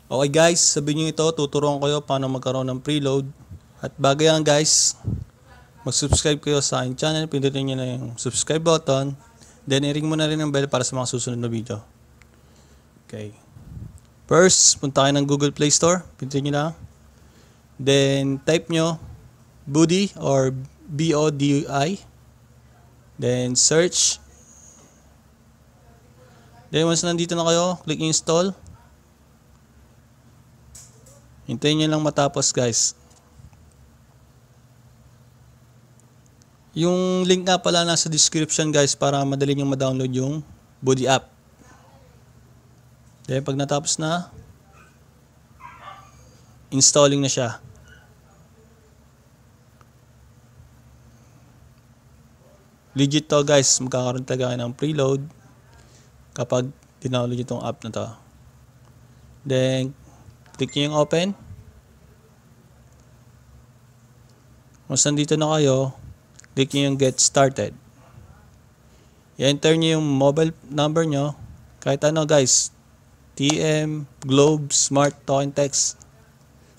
Okay guys, sa video ito tuturuan ko kayo paano magkaroon ng preload. At bago yan guys, mag-subscribe kayo sa aking channel, pindutin nyo na yung subscribe button, then i-ring mo na rin ang bell para sa mga susunod na video. Okay. First, punta kayo ng Google Play Store, pindutin nyo lang. Then type nyo Vodi or BODI. Then search. Then once nandito na kayo, click install. Hintayin nyo lang matapos guys. Yung link nga pala nasa description guys para madali nyo ma-download yung Vodi app. Then pag natapos na, installing na siya. Legit to guys, magkakaroon talaga kayo ng preload kapag dinownload nyo itong app na to. Then click nyo yung open. Once nandito na kayo, click nyo yung get started. I-enter nyo yung mobile number nyo. Kahit ano guys. TM, Globe, Smart, Token Text.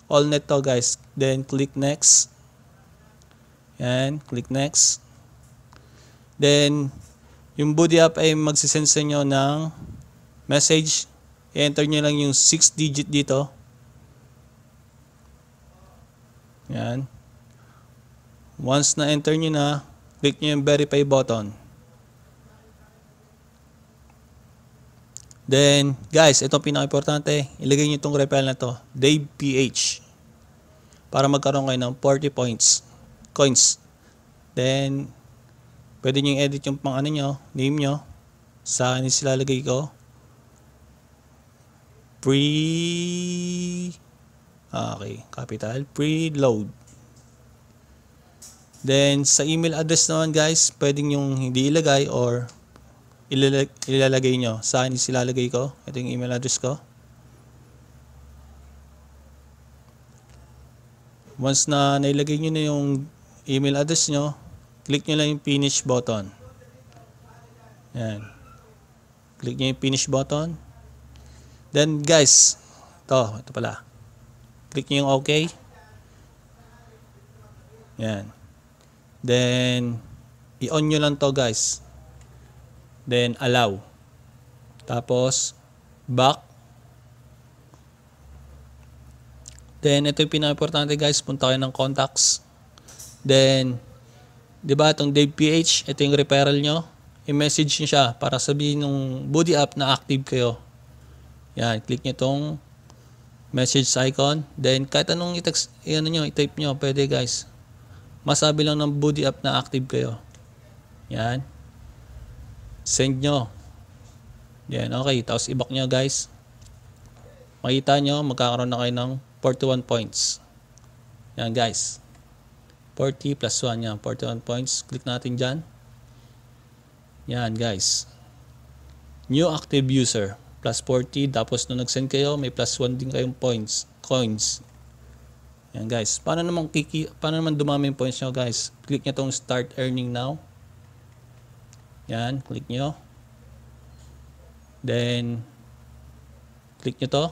All net to guys. Then click next. Yan, click next. Then, yung Vodi app ay magsisend sa inyo ng message. I-enter nyo lang yung 6 digit dito. Yan. Once na enter nyo na, click nyo yung verify button. Then, guys, ito pinaka-importante. Ilagay nyo itong referral na to, Dave PH. Para magkaroon kayo ng 40 coins. Then, pwede nyo edit yung pang ano nyo, name nyo. Sa akin silalagay ko. Okay, capital. Preload. Then, sa email address naman guys, pwedeng yung hindi ilagay or ilalagay nyo. Sa akin silalagay ko. Ito yung email address ko. Once na nailagay nyo na yung email address nyo, click nyo lang yung finish button. Yan. Click nyo yung finish button. Then guys, ito pala. Click nyo yung OK. Yan. Then, i-on nyo lang to guys. Then, allow. Tapos, back. Then, ito yung pinaka-importante guys. Punta kayo ng contacts. Then, diba itong Dave PH, ito yung referral nyo. I-message nyo siya para sabihin ng Vodi app na active kayo. Yan, click nyo itong message icon. Then, kahit anong i-text, i-type nyo, pwede guys. Masabi lang ng Vodi app na active kayo. Yan. Send nyo. Yan, okay. Tapos i-back nyo guys. Makita nyo, magkakaroon na kayo ng 41 points. Yan guys. 40 plus 1 yan. 41 points. Click natin dyan. Yan guys. New active user. Plus 40. Tapos nung nag-send kayo, may plus 1 din kayong coins. Yan guys. Paano naman dumami yung points nyo guys? Click nyo tong start earning now. Yan. Click nyo. Then, click nyo to.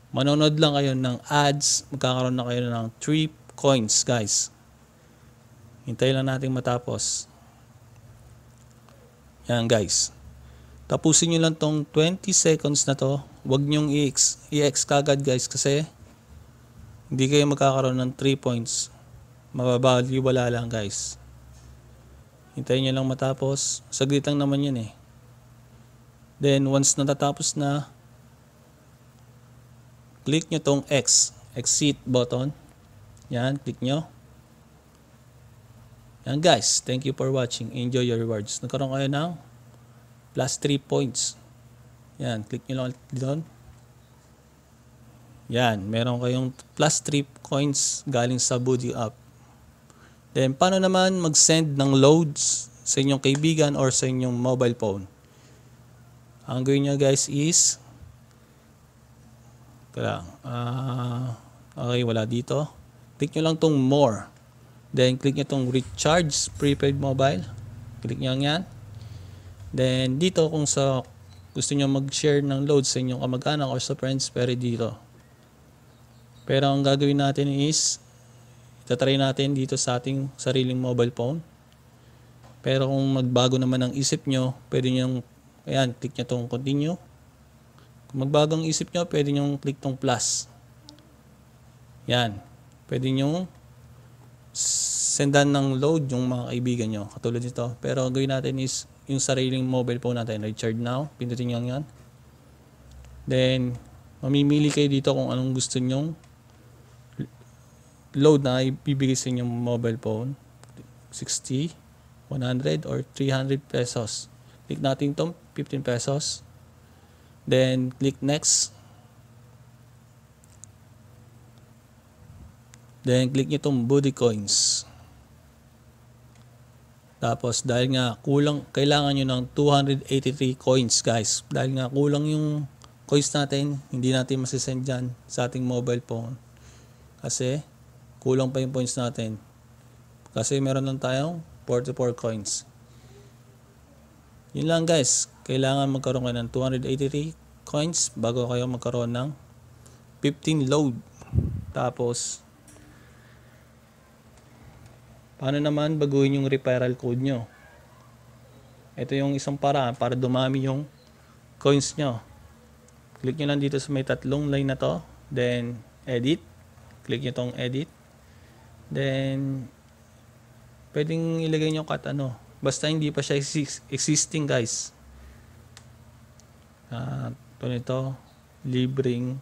Manonood lang kayo ng ads. Magkakaroon na kayo ng 3 coins guys. Hintayin lang natin matapos. Yan guys. Tapusin nyo lang tong 20 seconds na to. Huwag nyong i-X kagad guys kasi hindi kayo magkakaroon ng 3 points. Mababaliwala lang guys. Hintayin nyo lang matapos. Saglit lang naman yun eh. Then once natatapos na, click nyo tong exit button. Yan, click nyo. Yan guys, thank you for watching. Enjoy your rewards. Nagkaroon kayo ng plus 3 points. Yan, click nyo lang doon. Yan, meron kayong plus 3 coins galing sa Vodi app. Then, paano naman mag-send ng loads sa inyong kaibigan or sa inyong mobile phone? Ang gawin nyo guys is okay, wala dito. Click nyo lang tong more. Then, click nyo tong recharge prepaid mobile. Click nyo yan. Then, dito kung sa gusto nyo mag-share ng load sa inyong kamag-anak or sa friends, pwede dito. Pero ang gagawin natin is, itatry natin dito sa ating sariling mobile phone. Pero kung magbago naman ang isip nyo, pwede nyo, ayan, click nyo itong continue. Kung magbago ang isip nyo, pwede nyo click itong plus. Yan. Pwede nyo sendan ng load yung mga kaibigan nyo. Katulad nito. Pero ang gawin natin is, yung sariling mobile phone natin, recharge now. Pindutin nyo yan. Then, mamimili kayo dito kung anong gusto nyong load na ibibigay sa inyong mobile phone. 60, 100, or 300 pesos. Click natin itong 15 pesos. Then, click next. Then, click nyo itong Vodi Coins. Tapos, dahil nga kulang, kailangan nyo ng 283 coins, guys. Dahil nga kulang yung coins natin, hindi natin masisend dyan sa ating mobile phone. Kasi, kulang pa yung points natin. Kasi, meron lang tayong 44 coins. Yun lang, guys. Kailangan magkaroon kayo ng 283 coins bago kayo magkaroon ng 15 load. Tapos, paano naman baguhin yung referral code nyo? Ito yung isang paraan para dumami yung coins nyo. Click nyo lang dito sa may tatlong line na to. Then, edit. Click nyo tong edit. Then, pwedeng ilagay nyo kat ano. Basta hindi pa siya existing, guys. Ito nito, libreng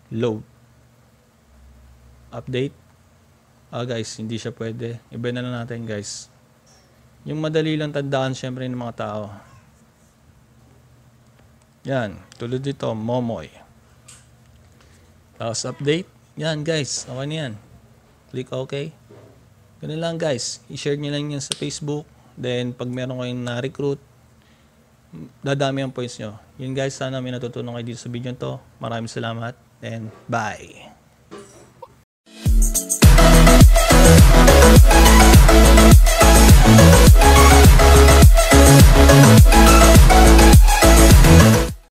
load. Update. Guys, hindi siya pwede. Iba na lang natin, guys. Yung madali lang tandaan syempre ng mga tao. Yan, tulad dito, Momoy. Tapos update. Yan, guys, okay na yan. Click OK. Ganun lang, guys. I-share nyo lang yan sa Facebook. Then, pag meron kayong na-recruit, dadami ang points nyo. Yun, guys, sana may natutunan kayo dito sa video to. Maraming salamat and bye.